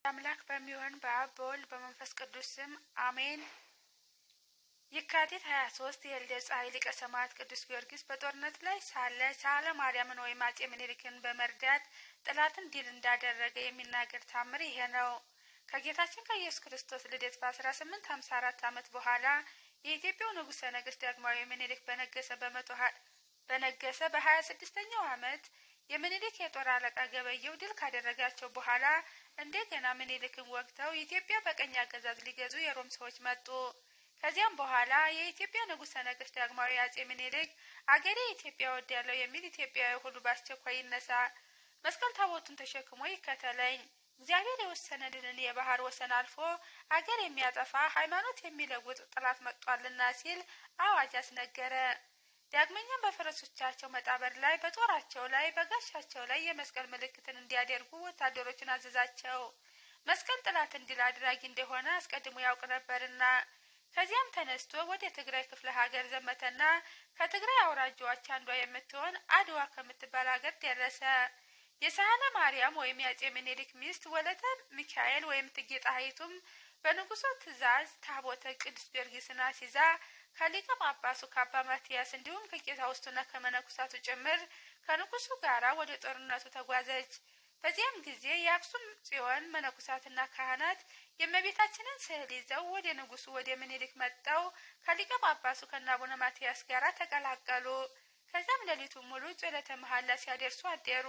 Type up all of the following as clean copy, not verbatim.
አምላክ በሚሆን በአብ በወልድ በመንፈስ ቅዱስ ስም አሜን። የካቲት 23 የልደት ፀሐይ ሊቀ ሰማዕት ቅዱስ ጊዮርጊስ በጦርነት ላይ ሳለ ሳህለ ማርያምን ወይም አጼ ምኒልክን በመርዳት ጠላትን ድል እንዳደረገ የሚናገር ታምር ይሄ ነው። ከጌታችን ከኢየሱስ ክርስቶስ ልደት በ1854 ዓመት በኋላ የኢትዮጵያው ንጉሠ ነገሥት ዳግማዊ ምኒልክ በነገሰ በ26ኛው ዓመት የምኒልክ የጦር አለቃ ገበየው ድል ካደረጋቸው በኋላ እንደገና ምኒልክን ወግተው ኢትዮጵያ በቀኝ አገዛዝ ሊገዙ የሮም ሰዎች መጡ። ከዚያም በኋላ የኢትዮጵያ ንጉሠ ነገሥት ዳግማዊ አጼ ምኒልክ አገሬ ኢትዮጵያ ወዳለው የሚል ኢትዮጵያዊ ሁሉ በአስቸኳይ ይነሳ፣ መስቀል ታቦቱን ተሸክሞ ይከተለኝ፣ እግዚአብሔር የወሰነልንን የባህር ወሰን አልፎ አገር የሚያጠፋ ሃይማኖት የሚለውጥ ጠላት መጥቷልና ሲል አዋጅ አስነገረ። ዳግመኛም በፈረሶቻቸው መጣበር ላይ በጦራቸው ላይ በጋሻቸው ላይ የመስቀል ምልክትን እንዲያደርጉ ወታደሮችን አዘዛቸው። መስቀል ጠላትን ድል አድራጊ እንደሆነ አስቀድሞ ያውቅ ነበርና። ከዚያም ተነስቶ ወደ ትግራይ ክፍለ ሀገር ዘመተና ከትግራይ አውራጃዎች አንዷ የምትሆን አድዋ ከምትባል ሀገር ደረሰ። የሳህለ ማርያም ወይም የአጼ ምኒልክ ሚስት ወለተ ሚካኤል ወይም እቴጌ ጣይቱም በንጉሡ ትእዛዝ ታቦተ ቅዱስ ጊዮርጊስን አስይዛ ከሊቀ ጳጳሱ ከአባ ማትያስ እንዲሁም ከቄሳውስቱና ከመነኮሳቱ ጭምር ከንጉሡ ጋራ ወደ ጦርነቱ ተጓዘች። በዚያም ጊዜ የአክሱም ጽዮን መነኮሳትና ካህናት የእመቤታችንን ስዕል ይዘው ወደ ንጉሡ ወደ ምኒልክ መጥተው ከሊቀ ጳጳሱ ከአቡነ ማትያስ ጋራ ተቀላቀሉ። ከዚያም ሌሊቱን ሙሉ ጸሎተ መሐላ ሲያደርሱ አደሩ።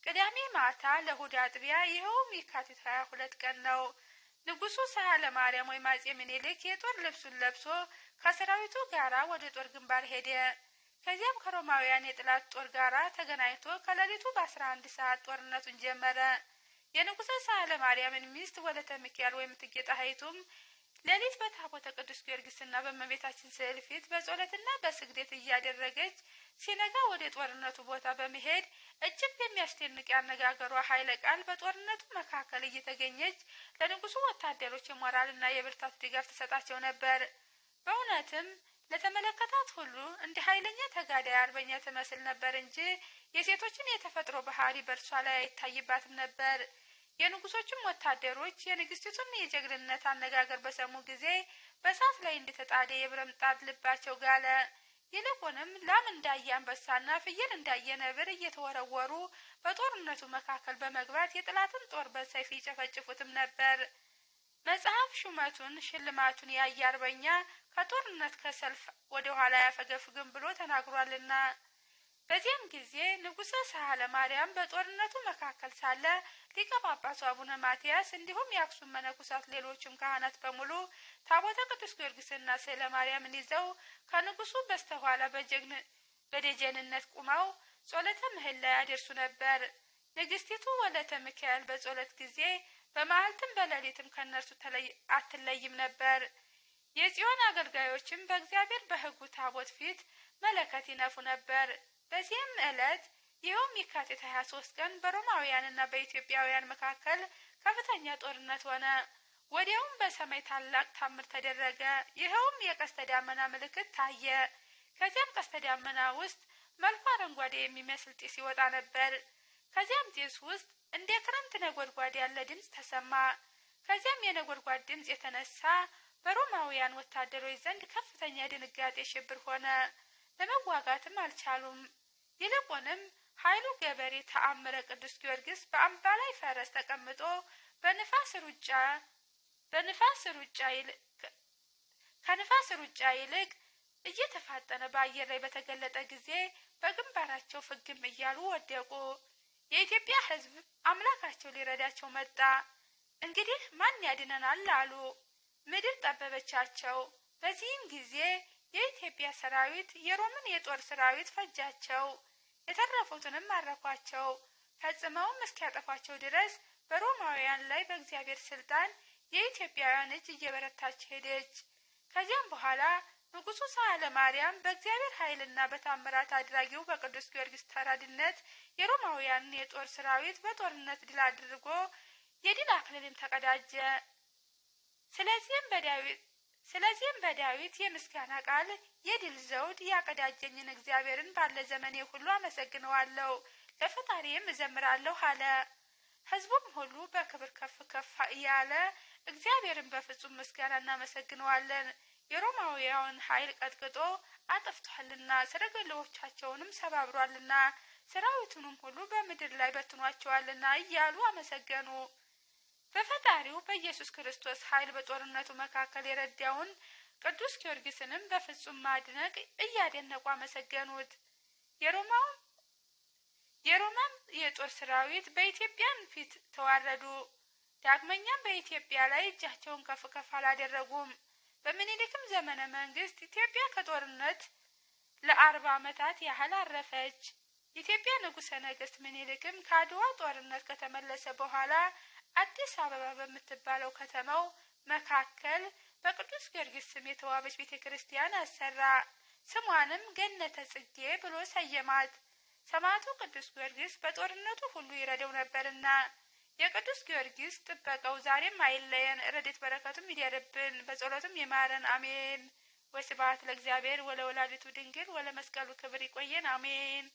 ቅዳሜ ማታ ለእሑድ አጥቢያ ይኸውም የካቲት 22 ቀን ነው። ንጉሡ ሳህለ ማርያም ወይም አጼ ምኒልክ የጦር ልብሱን ለብሶ ከሰራዊቱ ጋራ ወደ ጦር ግንባር ሄደ። ከዚያም ከሮማውያን የጥላት ጦር ጋራ ተገናኝቶ ከሌሊቱ በ11 ሰዓት ጦርነቱን ጀመረ። የንጉሠ ሳህለ ማርያምን ሚስት ወለተ ሚካኤል ወይም እቴጌ ጣይቱም ሌሊት በታቦተ ቅዱስ ጊዮርጊስና በእመቤታችን ስዕል ፊት በጸሎትና በስግደት እያደረገች ሲነጋ ወደ ጦርነቱ ቦታ በመሄድ እጅግ የሚያስደንቅ ያነጋገሯ ኃይለ ቃል በጦርነቱ መካከል እየተገኘች ለንጉሡ ወታደሮች የሞራልና የብርታት ድጋፍ ትሰጣቸው ነበር። በእውነትም ለተመለከታት ሁሉ እንደ ኃይለኛ ተጋዳይ አርበኛ ትመስል ነበር እንጂ የሴቶችን የተፈጥሮ ባህሪ በእርሷ ላይ አይታይባትም ነበር። የንጉሶችም ወታደሮች የንግስቲቱን የጀግንነት አነጋገር በሰሙ ጊዜ በእሳት ላይ እንደተጣደ የብረምጣድ ልባቸው ጋለ። ይልቁንም ላም እንዳየ አንበሳና ፍየል እንዳየ ነብር እየተወረወሩ በጦርነቱ መካከል በመግባት የጠላትን ጦር በሰይፍ ይጨፈጭፉትም ነበር። መጽሐፍ ሹመቱን ሽልማቱን ያየ አርበኛ ከጦርነት ከሰልፍ ወደ ኋላ ያፈገፍግም ብሎ ተናግሯልና። በዚያም ጊዜ ንጉሠ ሳህለ ማርያም በጦርነቱ መካከል ሳለ ሊቀ ጳጳሱ አቡነ ማትያስ እንዲሁም የአክሱም መነኮሳት ሌሎችም ካህናት በሙሉ ታቦተ ቅዱስ ጊዮርጊስና ስዕለ ማርያምን ይዘው ከንጉሡ በስተኋላ በደጀንነት ቁመው ጸሎተ ምህላ ያደርሱ ነበር። ንግስቲቱ ወለተ ሚካኤል በጸሎት ጊዜ በመዓልትም በሌሊትም ከነርሱ አትለይም ነበር። የጽዮን አገልጋዮችም በእግዚአብሔር በሕጉ ታቦት ፊት መለከት ይነፉ ነበር። በዚህም ዕለት ይኸውም የካቲት 23 ቀን በሮማውያንና በኢትዮጵያውያን መካከል ከፍተኛ ጦርነት ሆነ። ወዲያውም በሰማይ ታላቅ ታምር ተደረገ። ይኸውም የቀስተ ደመና ምልክት ታየ። ከዚያም ቀስተ ደመና ውስጥ መልኩ አረንጓዴ የሚመስል ጢስ ይወጣ ነበር። ከዚያም ጢስ ውስጥ እንደ ክረምት ነጎድጓድ ያለ ድምፅ ተሰማ። ከዚያም የነጎድጓድ ድምፅ የተነሳ በሮማውያን ወታደሮች ዘንድ ከፍተኛ ድንጋጤ ሽብር ሆነ። ለመዋጋትም አልቻሉም። ይልቁንም ኃይሉ ገበሬ ተአምረ ቅዱስ ጊዮርጊስ በአምባላይ ፈረስ ተቀምጦ ከንፋስ ሩጫ ይልቅ እየተፋጠነ በአየር ላይ በተገለጠ ጊዜ በግንባራቸው ፍግም እያሉ ወደቁ። የኢትዮጵያ ሕዝብ አምላካቸው ሊረዳቸው መጣ። እንግዲህ ማን ያድነናል አሉ። ምድር ጠበበቻቸው። በዚህም ጊዜ የኢትዮጵያ ሰራዊት የሮምን የጦር ሰራዊት ፈጃቸው። የተረፉትንም ማረኳቸው። ፈጽመውም እስኪያጠፏቸው ድረስ በሮማውያን ላይ በእግዚአብሔር ስልጣን የኢትዮጵያውያን እጅ እየበረታች ሄደች። ከዚያም በኋላ ንጉሡ ሳህለ ማርያም በእግዚአብሔር ኃይልና በታምራት አድራጊው በቅዱስ ጊዮርጊስ ተራድነት የሮማውያንን የጦር ሰራዊት በጦርነት ድል አድርጎ የድል አክሊልን ተቀዳጀ። ስለዚህም በዳዊት የምስጋና ቃል የድል ዘውድ ያቀዳጀኝን እግዚአብሔርን ባለ ዘመኔ ሁሉ አመሰግነዋለሁ፣ ለፈጣሪም እዘምራለሁ አለ። ሕዝቡም ሁሉ በክብር ከፍ ከፍ ያለ እግዚአብሔርን በፍጹም ምስጋና እናመሰግነዋለን። የሮማውያን ኃይል ቀጥቅጦ አጥፍቷልና ሰረገላዎቻቸውንም ሰባብሯልና ሰራዊቱንም ሁሉ በምድር ላይ በትኗቸዋልና እያሉ አመሰገኑ። በፈጣሪው በኢየሱስ ክርስቶስ ኃይል በጦርነቱ መካከል የረዳውን ቅዱስ ጊዮርጊስንም በፍጹም ማድነቅ እያደነቁ አመሰገኑት። የሮማም የጦር ሰራዊት በኢትዮጵያን ፊት ተዋረዱ። ዳግመኛም በኢትዮጵያ ላይ እጃቸውን ከፍ ከፍ አላደረጉም። በምኒልክም ዘመነ መንግስት ኢትዮጵያ ከጦርነት ለ40 ዓመታት ያህል አረፈች። የኢትዮጵያ ንጉሠ ነገሥት ምኒልክም ከአድዋ ጦርነት ከተመለሰ በኋላ አዲስ አበባ በምትባለው ከተማው መካከል በቅዱስ ጊዮርጊስ ስም የተዋበች ቤተክርስቲያን አሰራ። ስሟንም ገነተ ጽጌ ብሎ ሰየማት። ሰማዕቱ ቅዱስ ጊዮርጊስ በጦርነቱ ሁሉ ይረዳው ነበርና የቅዱስ ጊዮርጊስ ጥበቃው ዛሬም አይለየን። ረድኤት በረከቱም ይደርብን፣ በጸሎቱም ይማረን። አሜን። ወስብሐት ለእግዚአብሔር ወለወላዲቱ ድንግል ወለመስቀሉ ክብር። ይቆየን። አሜን።